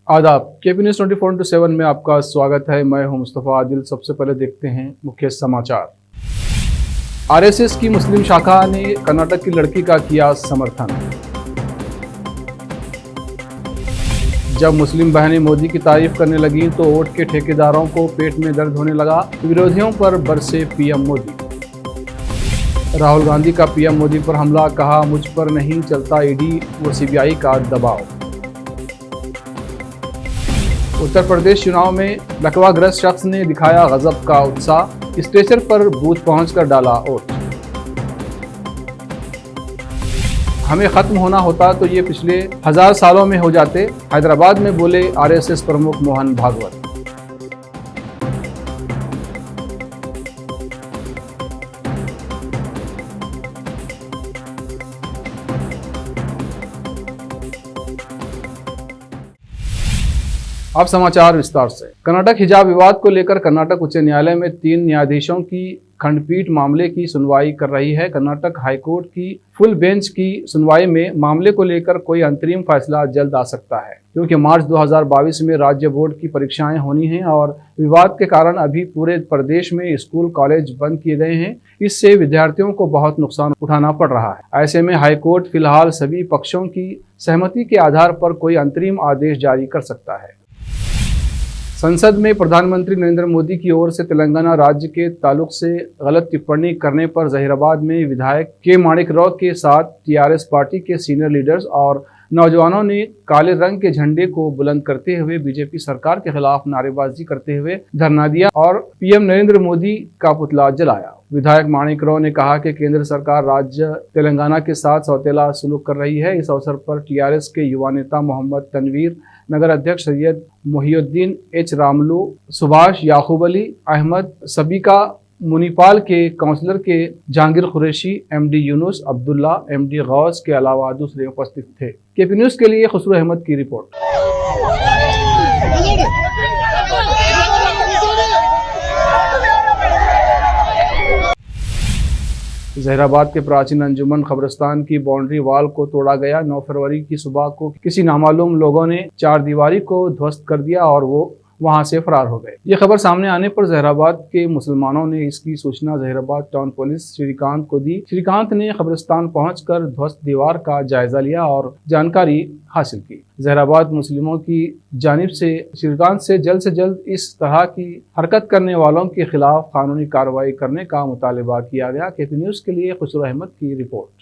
आदाब। KP news 24/7 में आपका स्वागत है। मैं हूं मुस्तफ़ा आदिल। सबसे पहले देखते हैं मुख्य समाचार। आरएसएस की मुस्लिम शाखा ने कर्नाटक की लड़की का किया समर्थन। जब मुस्लिम बहनें मोदी की तारीफ करने लगीं तो वोट के ठेकेदारों को पेट में दर्द होने लगा। विरोधियों पर बरसे पीएम मोदी। राहुल गांधी का पीएम मोदी पर हमला, कहा मुझ पर नहीं चलता ईडी व सीबीआई का दबाव। उत्तर प्रदेश चुनाव में लकवाग्रस्त शख्स ने दिखाया गजब का उत्साह, स्टेशन पर बूथ पहुंचकर डाला वोट। हमें खत्म होना होता तो ये पिछले 1000 सालों में हो जाते, हैदराबाद में बोले आरएसएस प्रमुख मोहन भागवत। अब समाचार विस्तार से। कर्नाटक हिजाब विवाद को लेकर कर्नाटक उच्च न्यायालय में 3 न्यायाधीशों की खंडपीठ मामले की सुनवाई कर रही है। कर्नाटक हाईकोर्ट की फुल बेंच की सुनवाई में मामले को लेकर कोई अंतरिम फैसला जल्द आ सकता है, क्योंकि मार्च 2022 में राज्य बोर्ड की परीक्षाएं होनी हैं और विवाद के कारण अभी पूरे प्रदेश में स्कूल कॉलेज बंद किए गए हैं। इससे विद्यार्थियों को बहुत नुकसान उठाना पड़ रहा है। ऐसे में हाईकोर्ट फिलहाल सभी पक्षों की सहमति के आधार पर कोई अंतरिम आदेश जारी कर सकता है। संसद में प्रधानमंत्री नरेंद्र मोदी की ओर से तेलंगाना राज्य के ताल्लुक से गलत टिप्पणी करने पर जहीराबाद में विधायक के माणिकराव के साथ टीआरएस पार्टी के सीनियर लीडर्स और नौजवानों ने काले रंग के झंडे को बुलंद करते हुए बीजेपी सरकार के खिलाफ नारेबाजी करते हुए धरना दिया और पीएम नरेंद्र मोदी का पुतला जलाया। विधायक माणिकराव ने कहा कि केंद्र सरकार राज्य तेलंगाना के साथ सौतेला सलूक कर रही है। इस अवसर पर टीआरएस के युवा नेता मोहम्मद तनवीर, नगर अध्यक्ष सैयद मोहिउद्दीन एच रामलू, सुभाष याकूब अली अहमद, सबीका मुनीपाल के काउंसलर के जहांगीर कुरैशी, एमडी यूनुस अब्दुल्ला, एमडी गौस के अलावा दूसरे उपस्थित थे। केपी न्यूज़ के लिए खुसरो अहमद की रिपोर्ट। जहीराबाद के प्राचीन अंजुमन कब्रिस्तान की बाउंड्री वाल को तोड़ा गया। 9 फरवरी की सुबह को किसी नामालूम लोगों ने चारदीवारी को ध्वस्त कर दिया और वो वहां से फरार हो गए। ये खबर सामने आने पर जहीराबाद के मुसलमानों ने इसकी सूचना जहीराबाद टाउन पुलिस श्रीकांत को दी। श्रीकांत ने कब्रिस्तान पहुंचकर ध्वस्त दीवार का जायजा लिया और जानकारी हासिल की। जहीराबाद मुस्लिमों की जानिब से श्रीकांत से जल्द इस तरह की हरकत करने वालों के खिलाफ कानूनी कार्रवाई करने का मुतालबा किया गया। केपी न्यूज़ के लिए खुसरो अहमद की रिपोर्ट।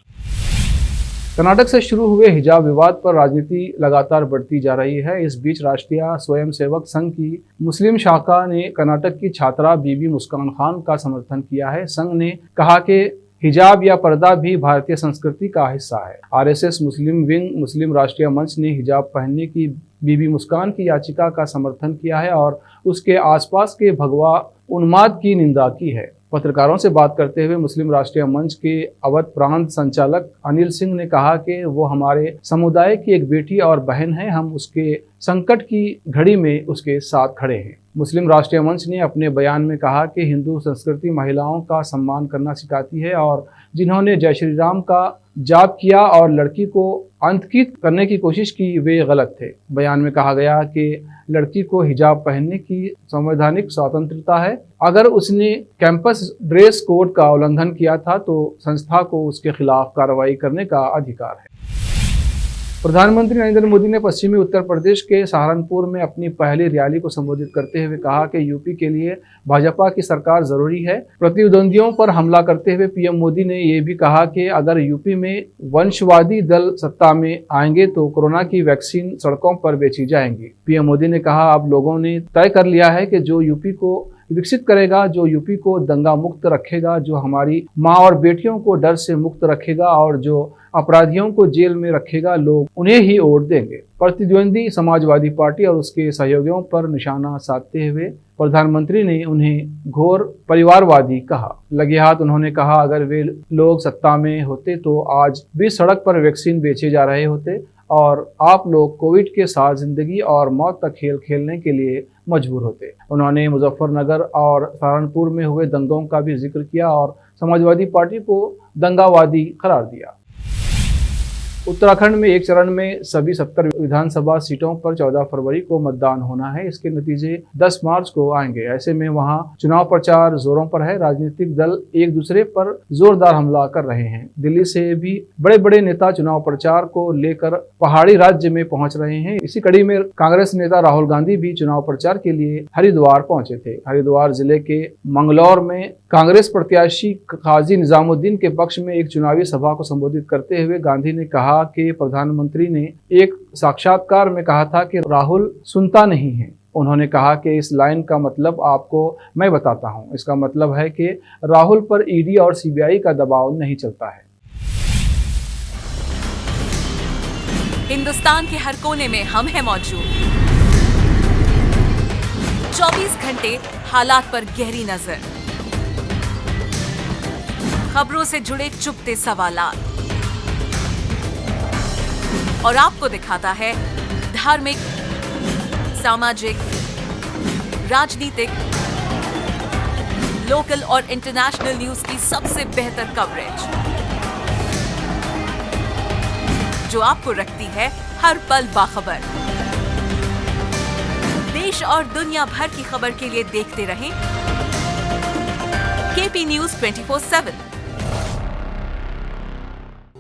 कर्नाटक से शुरू हुए हिजाब विवाद पर राजनीति लगातार बढ़ती जा रही है। इस बीच राष्ट्रीय स्वयंसेवक संघ की मुस्लिम शाखा ने कर्नाटक की छात्रा बीबी मुस्कान खान का समर्थन किया है। संघ ने कहा कि हिजाब या पर्दा भी भारतीय संस्कृति का हिस्सा है। आरएसएस मुस्लिम विंग मुस्लिम राष्ट्रीय मंच ने हिजाब पहनने की बीबी मुस्कान की याचिका का समर्थन किया है और उसके आसपास के भगवा उन्माद की निंदा की है। पत्रकारों से बात करते हुए मुस्लिम राष्ट्रीय मंच के अवध प्रांत संचालक अनिल सिंह ने कहा कि वो हमारे समुदाय की एक बेटी और बहन है, हम उसके संकट की घड़ी में उसके साथ खड़े हैं। मुस्लिम राष्ट्रीय मंच ने अपने बयान में कहा कि हिंदू संस्कृति महिलाओं का सम्मान करना सिखाती है और जिन्होंने जय श्री राम का जाप किया और लड़की को अंतकित करने की कोशिश की वे गलत थे। बयान में कहा गया कि लड़की को हिजाब पहनने की संवैधानिक स्वतंत्रता है। अगर उसने कैंपस ड्रेस कोड का उल्लंघन किया था तो संस्था को उसके खिलाफ कार्रवाई करने का अधिकार है। प्रधानमंत्री नरेंद्र मोदी ने पश्चिमी उत्तर प्रदेश के सहारनपुर में अपनी पहली रैली को संबोधित करते हुए कहा कि यूपी के लिए भाजपा की सरकार जरूरी है। प्रतिद्वंदियों पर हमला करते हुए पीएम मोदी ने यह भी कहा कि अगर यूपी में वंशवादी दल सत्ता में आएंगे तो कोरोना की वैक्सीन सड़कों पर बेची जाएंगी। पीएम मोदी ने कहा, अब लोगों ने तय कर लिया है कि जो यूपी को विकसित करेगा, जो यूपी को दंगा मुक्त रखेगा, जो हमारी माँ और बेटियों को डर से मुक्त रखेगा और जो अपराधियों को जेल में रखेगा, लोग उन्हें ही वोट देंगे। प्रतिद्वंदी समाजवादी पार्टी और उसके सहयोगियों पर निशाना साधते हुए प्रधानमंत्री ने उन्हें घोर परिवारवादी कहा। लगे हाथ उन्होंने कहा, अगर वे लोग सत्ता में होते तो आज भी सड़क पर वैक्सीन बेचे जा रहे होते और आप लोग कोविड के साथ जिंदगी और मौत का खेल खेलने के लिए मजबूर होते। उन्होंने मुजफ्फरनगर और सहारनपुर में हुए दंगों का भी जिक्र किया और समाजवादी पार्टी को दंगावादी करार दिया। उत्तराखंड में एक चरण में सभी 70 विधानसभा सीटों पर 14 फरवरी को मतदान होना है। इसके नतीजे 10 मार्च को आएंगे। ऐसे में वहां चुनाव प्रचार जोरों पर है। राजनीतिक दल एक दूसरे पर जोरदार हमला कर रहे हैं। दिल्ली से भी बड़े बड़े नेता चुनाव प्रचार को लेकर पहाड़ी राज्य में पहुंच रहे हैं। इसी कड़ी में कांग्रेस नेता राहुल गांधी भी चुनाव प्रचार के लिए हरिद्वार पहुंचे थे। हरिद्वार जिले के मंगलौर में कांग्रेस प्रत्याशी काजी निजामुद्दीन के पक्ष में एक चुनावी सभा को संबोधित करते हुए गांधी ने कहा कि प्रधानमंत्री ने एक साक्षात्कार में कहा था कि राहुल सुनता नहीं है। उन्होंने कहा कि इस लाइन का मतलब आपको मैं बताता हूं। इसका मतलब है कि राहुल पर ईडी और सीबीआई का दबाव नहीं चलता है। हिंदुस्तान के हर कोने में हम हैं मौजूद। 24 घंटे हालात पर गहरी नजर, खबरों से जुड़े चुपते सवालात और आपको दिखाता है धार्मिक, सामाजिक, राजनीतिक, लोकल और इंटरनेशनल न्यूज की सबसे बेहतर कवरेज जो आपको रखती है हर पल बाखबर। देश और दुनिया भर की खबर के लिए देखते रहें KP news 24/7।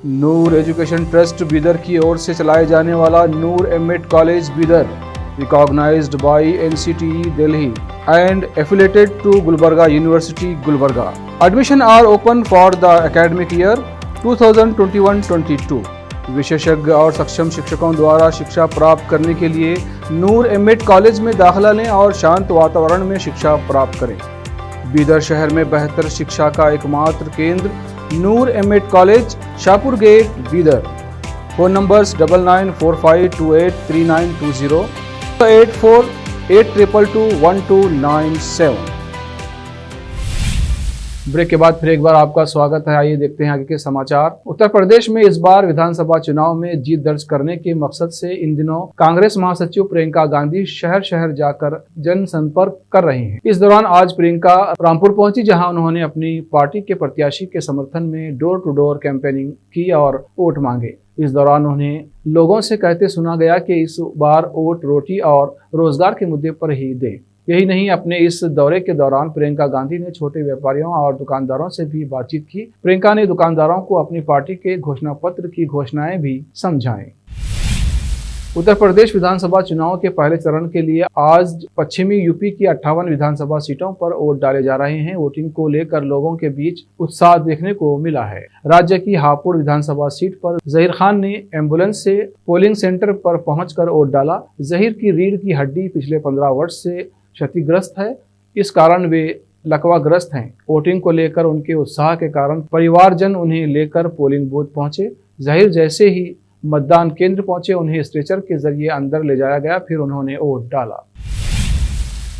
Noor education trust Bidar की ओर से चलाए जाने वाला Noor MEd college Bidar, recognised by NCTE Delhi and affiliated to Gulbarga university Gulbarga. Admission are open for the academic year 2021-22। विशेषज्ञ और सक्षम शिक्षकों द्वारा शिक्षा प्राप्त करने के लिए नूर एमएड कॉलेज में दाखिला लें और शांत वातावरण में शिक्षा प्राप्त करें। बीदर शहर में बेहतर शिक्षा का एकमात्र केंद्र Noor MEd college, Shahpur gate, Bidar. Phone numbers 9945283920, 8482221297। Break के बाद फिर एक बार आपका स्वागत है। आइए देखते हैं आगे के समाचार। उत्तर प्रदेश में इस बार विधानसभा चुनाव में जीत दर्ज करने के मकसद से इन दिनों कांग्रेस महासचिव प्रियंका गांधी शहर शहर जाकर जनसंपर्क कर रही हैं। इस दौरान आज प्रियंका रामपुर पहुंची, जहां उन्होंने अपनी पार्टी के प्रत्याशी के समर्थन में डोर टू डोर कैंपेनिंग की और वोट मांगे। इस दौरान उन्हें लोगों से कहते सुना गया कि इस बार वोट रोटी और रोजगार के मुद्दे पर ही दें। यही नहीं, अपने इस दौरे के दौरान प्रियंका गांधी ने छोटे व्यापारियों और दुकानदारों से भी बातचीत की। प्रियंका ने दुकानदारों को अपनी पार्टी के घोषणा पत्र की घोषणाएं भी समझाएं। उत्तर प्रदेश विधानसभा चुनाव के पहले चरण के लिए आज पश्चिमी यूपी की 58 विधानसभा सीटों पर वोट डाले जा रहे हैं। वोटिंग को लेकर लोगों के बीच उत्साह देखने को मिला है। राज्य की हापुड़ विधानसभा सीट पर जहीर खान ने एम्बुलेंस से पोलिंग सेंटर पर पहुंचकर वोट डाला। जहीर की रीढ़ की हड्डी पिछले 15 वर्ष से क्षतिग्रस्त है, इस कारण वे लकवाग्रस्त हैं। वोटिंग को लेकर उनके उत्साह के कारण परिवारजन उन्हें लेकर पोलिंग बूथ पहुंचे। जहीर जैसे ही मतदान केंद्र पहुंचे, उन्हें स्ट्रेचर के जरिए अंदर ले जाया गया, फिर उन्होंने वोट डाला।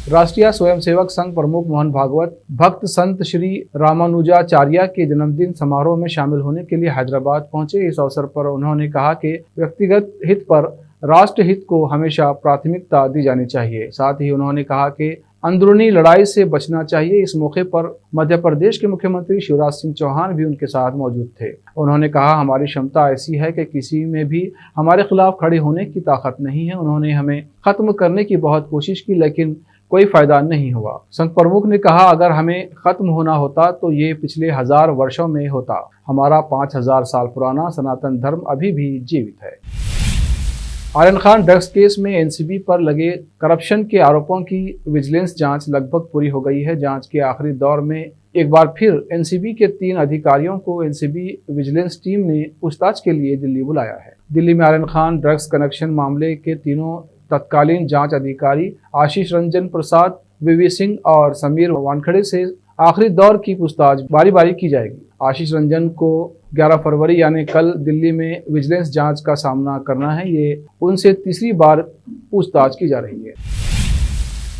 राष्ट्रीय स्वयंसेवक संघ प्रमुख मोहन भागवत भक्त संत श्री रामानुजाचार्य के जन्मदिन समारोह में शामिल होने के लिए हैदराबाद पहुंचे। इस अवसर पर उन्होंने कहा कि व्यक्तिगत हित पर राष्ट्र हित को हमेशा प्राथमिकता दी जानी चाहिए। साथ ही उन्होंने कहा कि अंदरूनी लड़ाई से बचना चाहिए। इस मौके पर मध्य प्रदेश के मुख्यमंत्री शिवराज सिंह चौहान भी उनके साथ मौजूद थे। उन्होंने कहा, हमारी क्षमता ऐसी है कि किसी में भी हमारे खिलाफ खड़े होने की ताकत नहीं है। उन्होंने हमें खत्म करने की बहुत कोशिश की, लेकिन कोई फायदा नहीं हुआ। संघ प्रमुख ने कहा, अगर हमें खत्म होना होता तो ये पिछले 1000 वर्षों में होता। हमारा 5000 साल पुराना सनातन धर्म अभी भी जीवित है। आर्यन खान ड्रग्स केस में एनसीबी पर लगे करप्शन के आरोपों की विजिलेंस जांच लगभग पूरी हो गई है। जांच के आखिरी दौर में एक बार फिर एनसीबी के 3 अधिकारियों को एनसीबी विजिलेंस टीम ने पूछताछ के लिए दिल्ली बुलाया है। दिल्ली में आर्यन खान ड्रग्स कनेक्शन मामले के तीनों तत्कालीन जांच अधिकारी आशीष रंजन प्रसाद, वीवी सिंह और समीर वानखड़े से आखिरी दौर की पूछताछ बारी बारी की जाएगी। आशीष रंजन को 11 फरवरी यानी कल दिल्ली में विजिलेंस जांच का सामना करना है। ये उनसे तीसरी बार पूछताछ की जा रही है।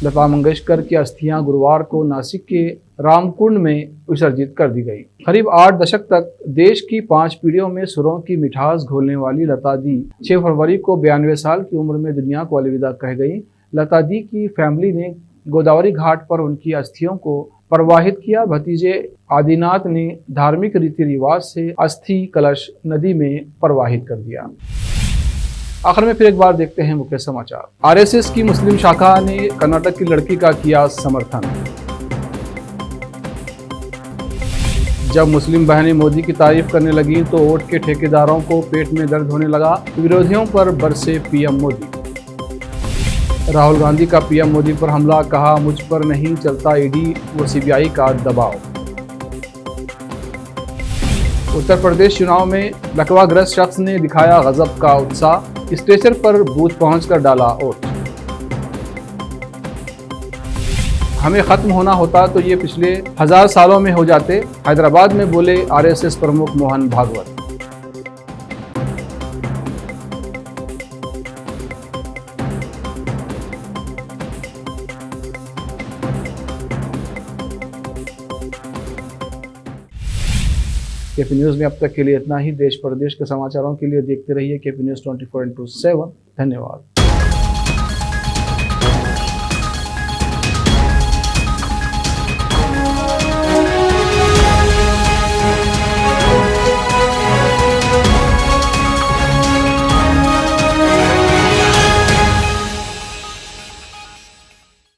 लता मंगेशकर की अस्थियां गुरुवार को नासिक के रामकुंड में विसर्जित कर दी गई। करीब 8 दशक तक देश की 5 पीढ़ियों में सुरों की मिठास घोलने वाली लता दी 6 फरवरी को 92 साल की उम्र में दुनिया को अलविदा कह गई। लता दी की फैमिली ने गोदावरी घाट पर उनकी अस्थियों को प्रवाहित किया। भतीजे आदिनाथ ने धार्मिक रीति रिवाज से अस्थि कलश नदी में प्रवाहित कर दिया। आखिर में फिर एक बार देखते हैं मुख्य समाचार। आरएसएस की मुस्लिम शाखा ने कर्नाटक की लड़की का किया समर्थन। जब मुस्लिम बहनें मोदी की तारीफ करने लगी तो ओट के ठेकेदारों को पेट में दर्द होने लगा। विरोधियों पर बरसे पीएम मोदी। राहुल गांधी का पीएम मोदी पर हमला, कहा मुझ पर नहीं चलता ईडी व सीबीआई का दबाव। उत्तर प्रदेश चुनाव में लकवाग्रस्त शख्स ने दिखाया गजब का उत्साह, स्टेशन पर बूथ पहुंचकर डाला वोट। हमें खत्म होना होता तो ये पिछले 1000 सालों में हो जाते, हैदराबाद में बोले आरएसएस प्रमुख मोहन भागवत। केपी न्यूज़ में अब तक के लिए इतना ही। देश प्रदेश के समाचारों के लिए देखते रहिए केपी न्यूज़ 24/7। धन्यवाद।